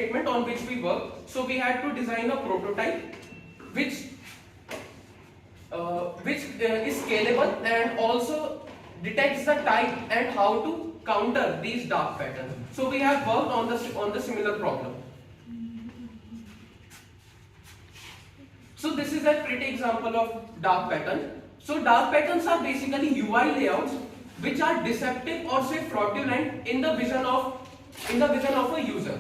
statement on which we work. So we had to design a prototype which is scalable and also detects the type and how to counter these dark patterns. So we have worked on the similar problem. So this is a pretty example of dark pattern. So dark patterns are basically UI layouts which are deceptive or say fraudulent in the vision of a user.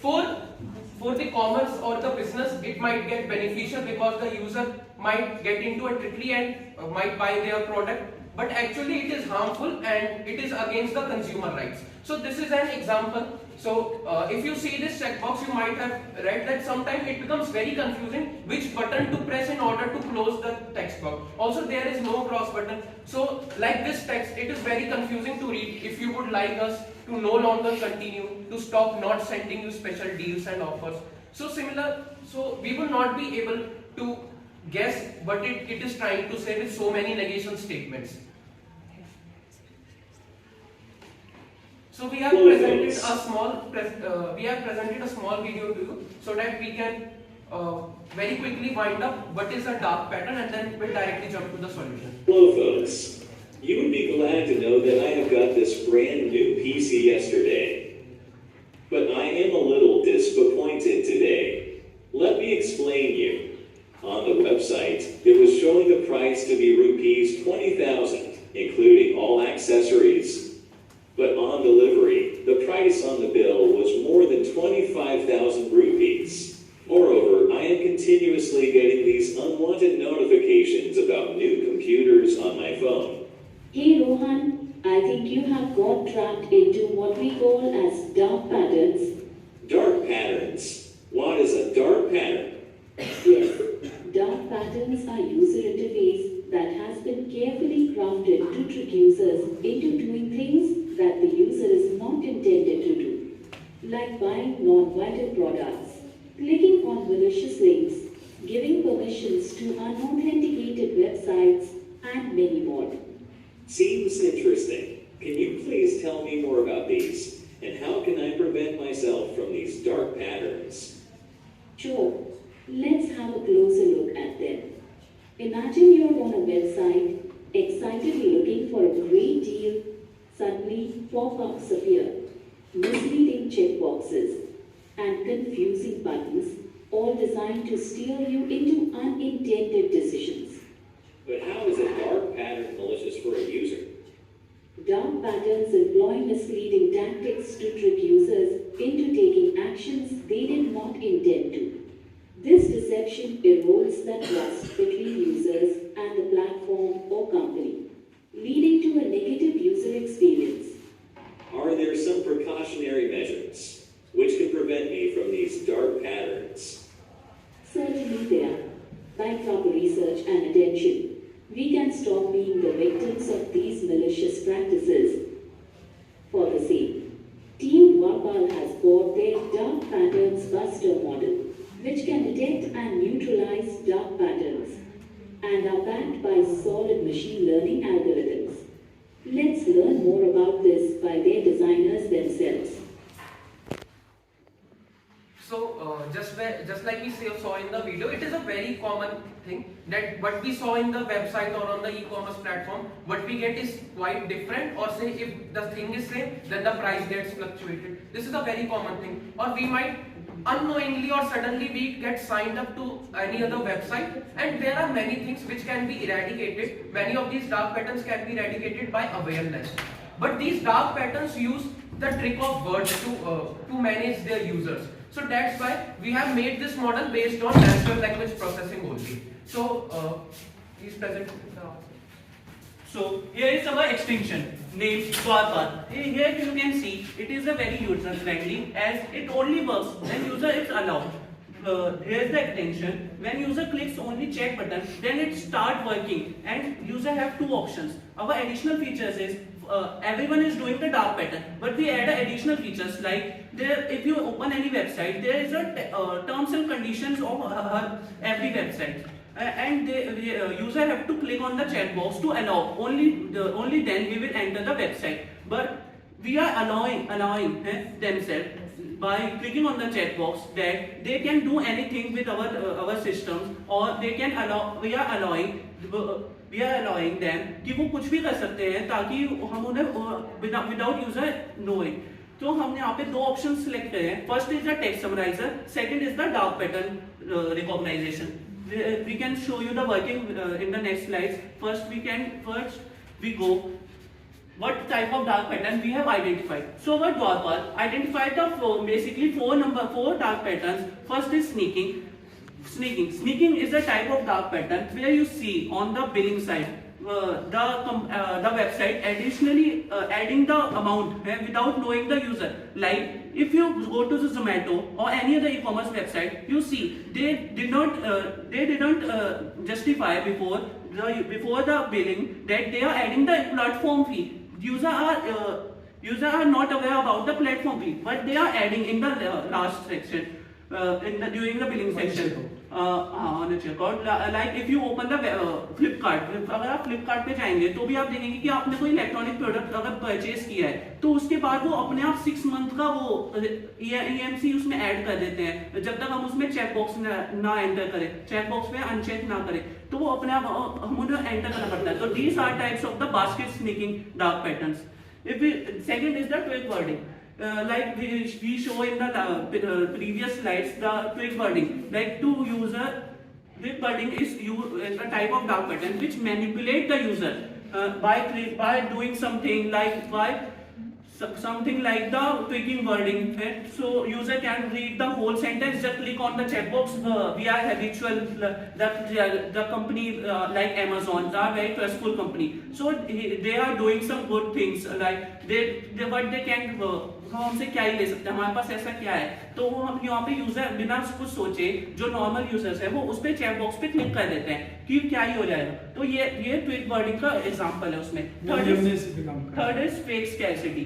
For the commerce or the business, it might get beneficial because the user might get into a tricky and might buy their product, but actually it is harmful and it is against the consumer rights. So this is an example. So if you see this checkbox, you might have read that sometimes it becomes very confusing which button to press in order to close the text box. Also there is no cross button. So like this text, it is very confusing to read. If you would like us to no longer continue, to stop not sending you special deals and offers. So we will not be able to guess what it is trying to say with so many negation statements. So we have presented a small video to you so that we can very quickly wind up what is a dark pattern and then we'll directly jump to the solution. Hello folks. You would be glad to know that I have got this brand new PC yesterday. But I am a little disappointed today. Let me explain you. On the website, it was showing the price to be rupees 20,000, including all accessories. But on delivery, the price on the bill was more than 25,000 rupees. Moreover, I am continuously getting these unwanted notifications about new computers on my phone. Hey Rohan, I think you have got trapped into what we call as dark patterns. Dark patterns? What is a dark pattern? Yes, dark patterns are user interface that has been carefully crafted to trick users into doing things that the user is not intended to do, like buying non-vital products, clicking on malicious links, giving permissions to unauthenticated websites, and many more. Seems interesting. Can you please tell me more about these? And how can I prevent myself from these dark patterns? Sure. Let's have a closer look at them. Imagine you're on a website, excitedly looking for a great deal. Suddenly, pop-ups appear, misleading checkboxes, and confusing buttons, all designed to steer you into unintended decisions. But how is a dark pattern malicious for a user? Dark patterns employ misleading tactics to trick users into taking actions they did not intend to. This deception erodes the trust between users and the platform or company, leading to a negative user experience. Are there some precautionary measures which can prevent me from these dark patterns? Certainly there. By proper research and attention, we can stop being the victims of these malicious practices. For the same, Team Wapal has bought their Dark Patterns Buster model, which can detect and neutralize dark patterns, and are backed by solid machine learning algorithms. Let's learn more about this by their designers themselves. So just like we saw in the video, it is a very common thing that what we saw in the website or on the e-commerce platform, what we get is quite different, or say if the thing is same, then the price gets fluctuated. This is a very common thing. Or we might unknowingly or suddenly we get signed up to any other website, and there are many things which can be eradicated. Many of these dark patterns can be eradicated by awareness. But these dark patterns use the trick of words to manage their users. So that's why we have made this model based on natural language processing only. So please present now. So here is our extension named Swapal. Here you can see it is a very user friendly as it only works when user is allowed. Here is the extension. When user clicks only check button, then it start working and user have two options. Our additional features is everyone is doing the dark pattern, but we add additional features like there. If you open any website, there is a terms and conditions of every website, and the user have to click on the chat box to allow. Only then we will enter the website. But we are allowing themselves by clicking on the checkbox that they can do anything with our systems, or they can we are allowing them कि वो कुछ भी कर सकते हैं ताकि हम उन्हें without user knowing. तो हमने यहाँ पे दो ऑप्शन सिलेक्ट करे हैं. First is the text summariser, second is the dark pattern recognisation. We can show you the working in the next slides. First we go what type of dark pattern we have identified. So our Dwarpar identified the basically four dark patterns. First is sneaking. Sneaking is a type of dark pattern where you see on the billing side the website additionally adding the amount without knowing the user. Like if you go to the Zomato or any other e-commerce website, you see they did not justify before the billing that they are adding the platform fee. User are not aware about the platform fee, but they are adding in the last section during the billing section. On a checkout, like if you open the Flipkart, अगर आप Flipkart पे जाएंगे तो भी आप देखेंगे कि आपने कोई इलेक्ट्रॉनिक प्रोडक्ट अगर परचेज किया है तो उसके बाद वो अपने आप 6 मंथ का वो EMC उसमें ऐड कर देते हैं. जब तक हम उसमें चेकबॉक्स ना एंटर करें, चेकबॉक्स पे अनचेक ना करें, तो वो अपने आप हम उन्हें एंटर करना पड़ता है. तो these are types of the basket sneaking dark patterns. Second is the twig wording. Like we show in the previous slides, the twig wording. Like twig wording is a type of dark pattern which manipulate the user by doing something like the twigging wording. So user can read the whole sentence, just click on the checkbox. We are habitual, the company like Amazon, they are very trustful company. So they are doing some good things, like what they can हम हमसे क्या ही ले सकते हैं, हमारे पास ऐसा क्या है. तो हम यहाँ पे यूजर बिना कुछ सोचे जो नॉर्मल यूजर्स है वो उस पे चेक बॉक्स पे क्लिक कर देते हैं कि क्या ही हो जाएगा. तो ये ट्वीट वर्डिंग का एग्जांपल है उसमें. Third is fake scarcity.